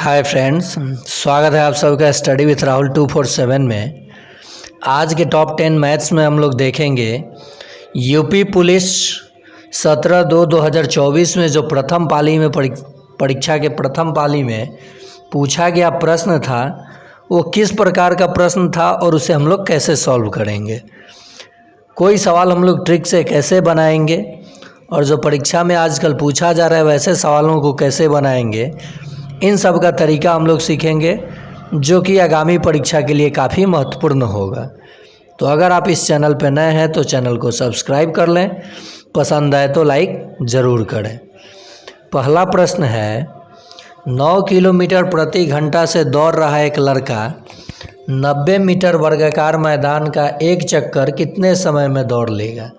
Hi friends, स्वागत है आप सबका स्टडी विथ राहुल 247 में। आज के टॉप 10 मैथ्स में हम लोग देखेंगे यूपी पुलिस 17/2/2024 में जो प्रथम पाली में परीक्षा के प्रथम पाली में पूछा गया प्रश्न था वो किस प्रकार का प्रश्न था और उसे हम लोग कैसे सॉल्व करेंगे। कोई सवाल हम लोग ट्रिक से कैसे बनाएंगे और जो परीक्षा में आजकल पूछा जा रहा है वैसे सवालों को कैसे बनाएंगे, इन सब का तरीका हम लोग सीखेंगे जो कि आगामी परीक्षा के लिए काफ़ी महत्वपूर्ण होगा। तो अगर आप इस चैनल पर नए हैं तो चैनल को सब्सक्राइब कर लें, पसंद आए तो लाइक ज़रूर करें। पहला प्रश्न है, 9 किलोमीटर प्रति घंटा से दौड़ रहा एक लड़का 90 मीटर वर्गाकार मैदान का एक चक्कर कितने समय में दौड़ लेगा।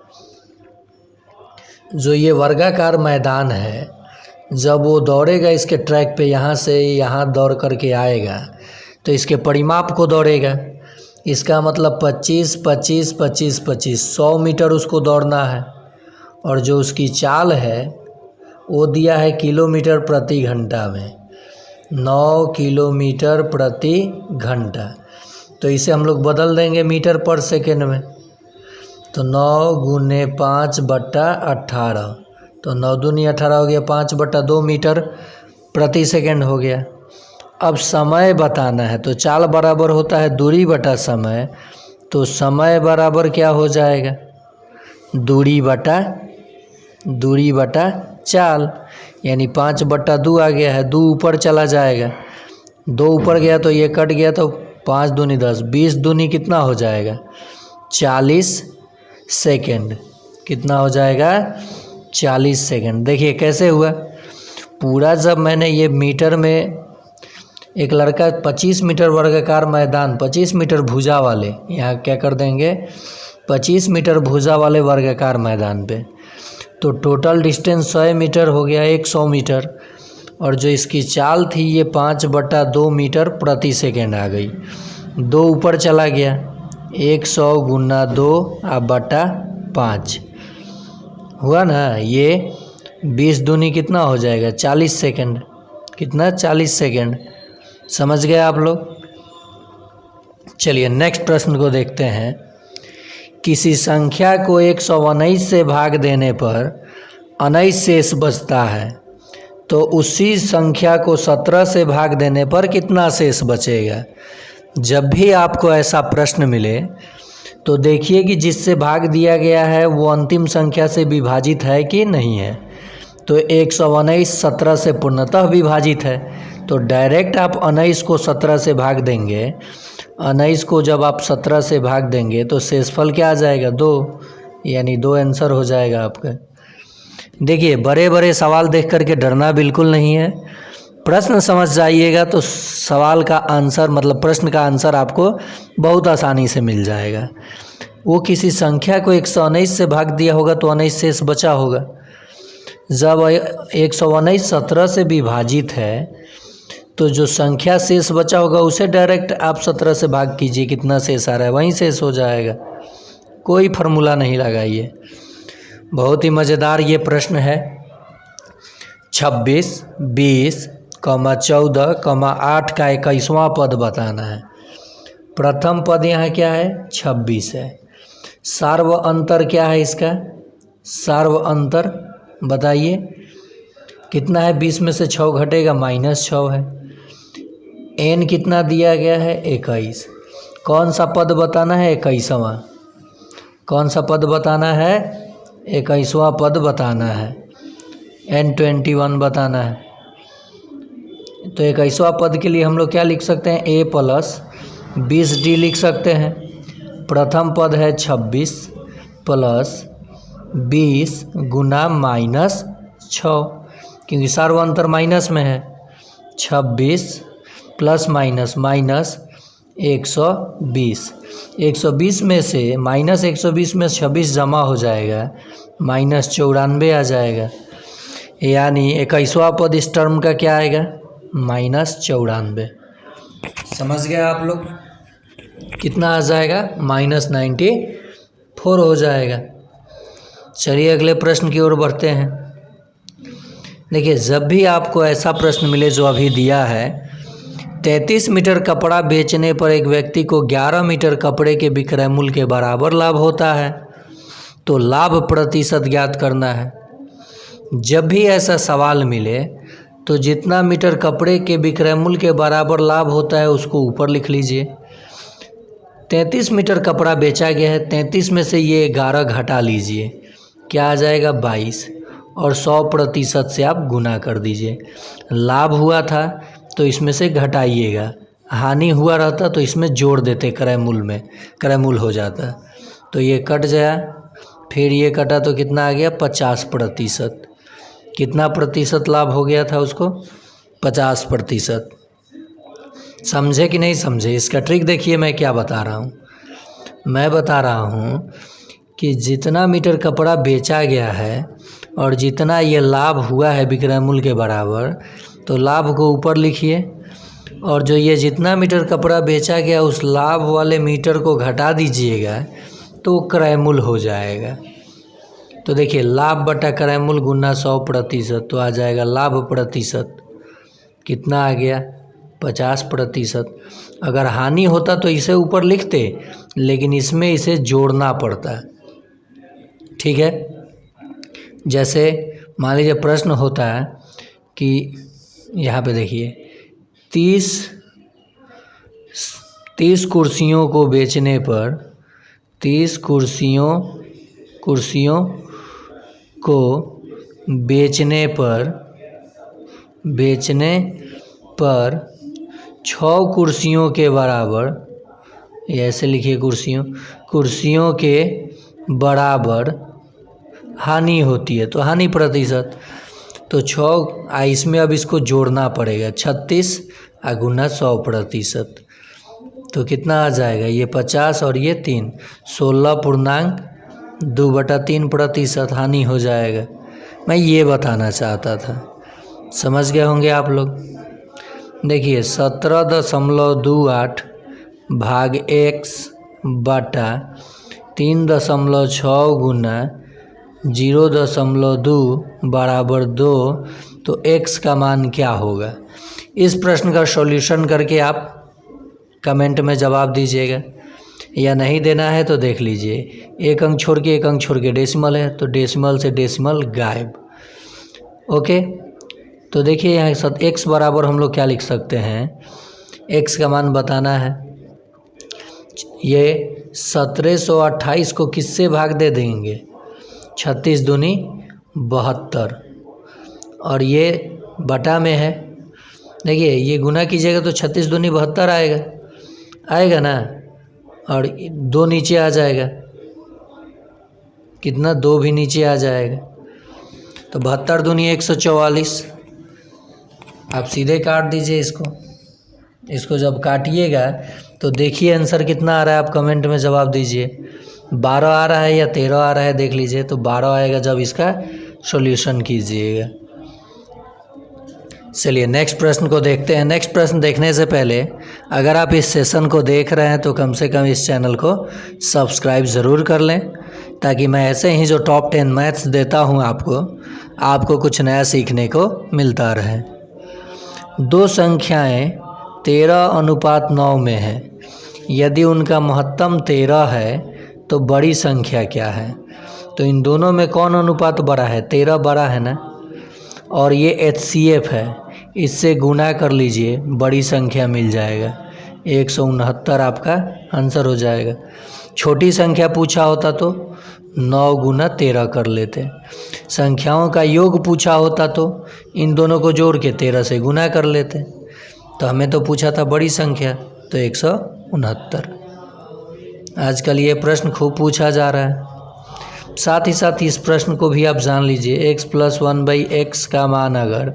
जो ये वर्गाकार मैदान है, जब वो दौड़ेगा इसके ट्रैक पे यहाँ से यहाँ दौड़ करके आएगा तो इसके परिमाप को दौड़ेगा। इसका मतलब 25, 25, 25, 25 100 मीटर उसको दौड़ना है। और जो उसकी चाल है वो दिया है किलोमीटर प्रति घंटा में, 9 किलोमीटर प्रति घंटा। तो इसे हम लोग बदल देंगे मीटर पर सेकेंड में। तो 9 गुने 5/18, तो 9 दूनी 18 हो गया, 5/2 मीटर प्रति सेकेंड हो गया। अब समय बताना है तो चाल बराबर होता है दूरी बटा समय, तो समय बराबर क्या हो जाएगा, दूरी बटा चाल, यानी 5/2 आ गया है। 2 ऊपर चला जाएगा, 2 ऊपर गया तो ये कट गया, तो 5 दूनी 10, 20 दूनी कितना हो जाएगा 40 सेकेंड। कितना हो जाएगा 40 सेकेंड। देखिए कैसे हुआ पूरा। जब मैंने ये मीटर में एक लड़का 25 मीटर वर्गाकार मैदान, 25 मीटर भुजा वाले, यहाँ क्या कर देंगे 25 मीटर भुजा वाले वर्गाकार मैदान पे, तो टोटल डिस्टेंस 100 मीटर हो गया, 100 मीटर। और जो इसकी चाल थी ये 5/2 मीटर प्रति सेकेंड आ गई। 2 ऊपर चला गया, 100 गुना 2 बटा 5 हुआ ना। ये 20 दूनी कितना हो जाएगा 40 सेकेंड। कितना 40 सेकेंड। समझ गए आप लोग। चलिए नेक्स्ट प्रश्न को देखते हैं। किसी संख्या को 119 से भाग देने पर 19 शेष बचता है, तो उसी संख्या को 17 से भाग देने पर कितना शेष बचेगा। जब भी आपको ऐसा प्रश्न मिले तो देखिए कि जिससे भाग दिया गया है वो अंतिम संख्या से विभाजित है कि नहीं है। तो 119 17 से पूर्णतः विभाजित है, तो डायरेक्ट आप 19 को 17 से भाग देंगे। 19 को जब आप 17 से भाग देंगे तो शेषफल क्या आ जाएगा 2, यानी 2 आंसर हो जाएगा आपका। देखिए बड़े बड़े सवाल देख करके डरना बिल्कुल नहीं है। प्रश्न समझ जाइएगा तो सवाल का आंसर मतलब प्रश्न का आंसर आपको बहुत आसानी से मिल जाएगा। वो किसी संख्या को 119 से भाग दिया होगा तो 19 शेष बचा होगा। जब 119 17 से विभाजित है तो जो संख्या शेष बचा होगा उसे डायरेक्ट आप 17 से भाग कीजिए, कितना शेष आ रहा है वहीं शेष हो जाएगा। कोई फार्मूला नहीं लगाइए। बहुत ही मज़ेदार ये प्रश्न है। 26, 20, 14, 8 का 21वां पद बताना है। प्रथम पद यहाँ क्या है 26 है। सार्व अंतर क्या है इसका, सार्व अंतर बताइए कितना है। 20 में से 6 घटेगा -6 है। n कितना दिया गया है 21। कौन सा पद बताना है 21वां। कौन सा पद बताना है 21वां पद बताना है। n21 बताना है। तो 21वां पद के लिए हम लोग क्या लिख सकते हैं a + 20d लिख सकते हैं। प्रथम पद है 26 + 20 गुना -6, क्योंकि सार्वअंतर माइनस में है। 26 प्लस माइनस -120, 120 में से -120 में 26 जमा हो जाएगा, -94 आ जाएगा। यानी 21वां पद इस टर्म का क्या आएगा -94। समझ गए आप लोग। कितना आ जाएगा -94 हो जाएगा। चलिए अगले प्रश्न की ओर बढ़ते हैं। देखिए जब भी आपको ऐसा प्रश्न मिले जो अभी दिया है 33 मीटर कपड़ा बेचने पर एक व्यक्ति को 11 मीटर कपड़े के विक्रय मूल्य के बराबर लाभ होता है, तो लाभ प्रतिशत ज्ञात करना है। जब भी ऐसा सवाल मिले तो जितना मीटर कपड़े के विक्रय मूल्य के बराबर लाभ होता है उसको ऊपर लिख लीजिए। 33 मीटर कपड़ा बेचा गया है, 33 में से ये 11 घटा लीजिए, क्या आ जाएगा 22, और 100% से आप गुना कर दीजिए। लाभ हुआ था तो इसमें से घटाइएगा, हानि हुआ रहता तो इसमें जोड़ देते क्रय मूल्य में, क्रय मूल्य हो जाता। तो ये कट गया, फिर ये कटा तो कितना आ गया 50%। कितना प्रतिशत लाभ हो गया था उसको 50%। समझे कि नहीं समझे? इसका ट्रिक देखिए मैं क्या बता रहा हूँ। मैं बता रहा हूँ कि जितना मीटर कपड़ा बेचा गया है और जितना ये लाभ हुआ है विक्रय मूल्य के बराबर, तो लाभ को ऊपर लिखिए, और जो ये जितना मीटर कपड़ा बेचा गया उस लाभ वाले मीटर को घटा दीजिएगा तो क्रय मूल्य हो जाएगा। तो देखिए लाभ बटा क्रय मूल्य गुना 100%, तो आ जाएगा लाभ प्रतिशत कितना आ गया 50%। अगर हानि होता तो इसे ऊपर लिखते, लेकिन इसमें इसे जोड़ना पड़ता। ठीक है, जैसे मान लीजिए प्रश्न होता है कि यहाँ पे देखिए 30 कुर्सियों को बेचने पर 30 कुर्सियों को बेचने पर 6 कुर्सियों के बराबर, ऐसे लिखिए कुर्सियों के बराबर हानि होती है, तो हानि प्रतिशत। तो 6 इसमें अब इसको जोड़ना पड़ेगा, 36 गुना 100%, तो कितना आ जाएगा ये 50 और ये 3, 16.2/3% हानि हो जाएगा। मैं ये बताना चाहता था, समझ गए होंगे आप लोग। देखिए 17.28 भाग x बटा 3.6 गुना 0.2 बराबर 2, तो x का मान क्या होगा? इस प्रश्न का सॉल्यूशन करके आप कमेंट में जवाब दीजिएगा, या नहीं देना है तो देख लीजिए, एक अंक छोड़ के डेसिमल है तो डेसिमल से डेसिमल गायब। ओके, तो देखिए यहाँ x बराबर हम लोग क्या लिख सकते हैं, x का मान बताना है। ये 1728 को किससे भाग दे देंगे, 36 दूनी 72, और ये बटा में है। देखिए ये गुना कीजिएगा तो 36 दूनी 72 आएगा ना, और 2 नीचे आ जाएगा, कितना 2 भी नीचे आ जाएगा, तो 72 दूनी 144। आप सीधे काट दीजिए इसको जब काटिएगा तो देखिए आंसर कितना आ रहा है, आप कमेंट में जवाब दीजिए। 12 आ रहा है या 13 आ रहा है देख लीजिए, तो 12 आएगा जब इसका सॉल्यूशन कीजिएगा। चलिए नेक्स्ट प्रश्न को देखते हैं। नेक्स्ट प्रश्न देखने से पहले अगर आप इस सेशन को देख रहे हैं तो कम से कम इस चैनल को सब्सक्राइब ज़रूर कर लें, ताकि मैं ऐसे ही जो टॉप 10 मैथ्स देता हूं आपको कुछ नया सीखने को मिलता रहे। दो संख्याएं 13:9 में हैं, यदि उनका महत्तम 13 है तो बड़ी संख्या क्या है? तो इन दोनों में कौन अनुपात बड़ा है? 13 बड़ा है ना, और ये HCF है, इससे गुना कर लीजिए, बड़ी संख्या मिल जाएगा, 169 आपका आंसर हो जाएगा। छोटी संख्या पूछा होता तो 9 गुना 13 कर लेते। संख्याओं का योग पूछा होता तो इन दोनों को जोड़ के 13 से गुना कर लेते। तो हमें तो पूछा था बड़ी संख्या, तो 169। आजकल ये प्रश्न खूब पूछा जा रहा है। साथ ही साथ इस प्रश्न को भी आप जान लीजिए, x + 1/x का मान अगर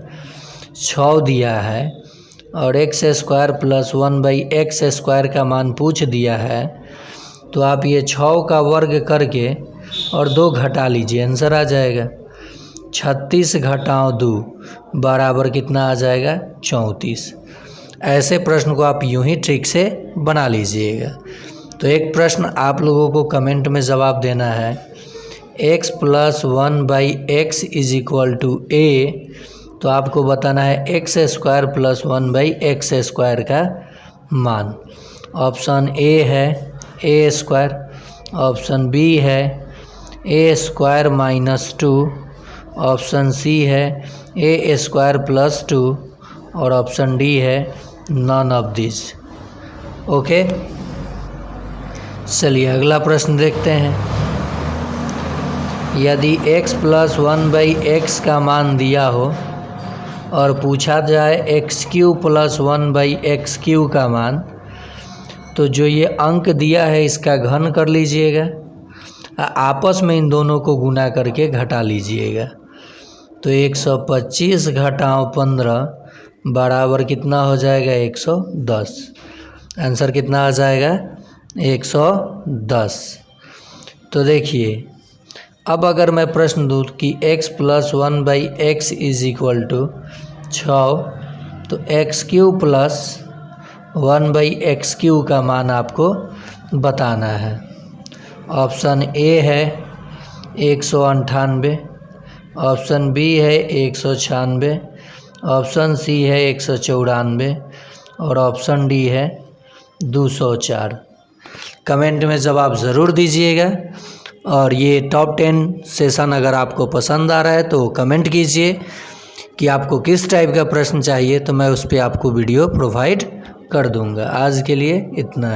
6 दिया है और x² + 1/x² का मान पूछ दिया है, तो आप ये 6 का वर्ग करके और 2 घटा लीजिए, आंसर आ जाएगा। 36 घटाओ 2 बराबर कितना आ जाएगा? 34। ऐसे प्रश्न को आप यूं ही ट्रिक से बना लीजिएगा। तो एक प्रश्न आप लोगों को कमेंट में जवाब देना है, x + 1/x = a तो आपको बताना है एक्स स्क्वायर प्लस 1/x² का मान। ऑप्शन ए है ए स्क्वायर, ऑप्शन बी है a² - 2, ऑप्शन सी है a² + 2 और ऑप्शन डी है नॉन ऑफ दिस। ओके, चलिए अगला प्रश्न देखते हैं। यदि x + 1/x का मान दिया हो और पूछा जाए x³ + 1/x³ का मान, तो जो ये अंक दिया है इसका घन कर लीजिएगा, आपस में इन दोनों को गुना करके घटा लीजिएगा। तो 125 - 15 बराबर कितना हो जाएगा? 110। आंसर कितना आ जाएगा? 110। तो देखिए, अब अगर मैं प्रश्न दूँ कि x + 1/x = 6, तो x³ + 1/x³ का मान आपको बताना है। ऑप्शन ए है 198, ऑप्शन बी है 196, ऑप्शन सी है 194 और ऑप्शन डी है 204। कमेंट में जवाब ज़रूर दीजिएगा। और ये टॉप 10 सेशन अगर आपको पसंद आ रहा है तो कमेंट कीजिए कि आपको किस टाइप का प्रश्न चाहिए, तो मैं उस पर आपको वीडियो प्रोवाइड कर दूंगा। आज के लिए इतना ही।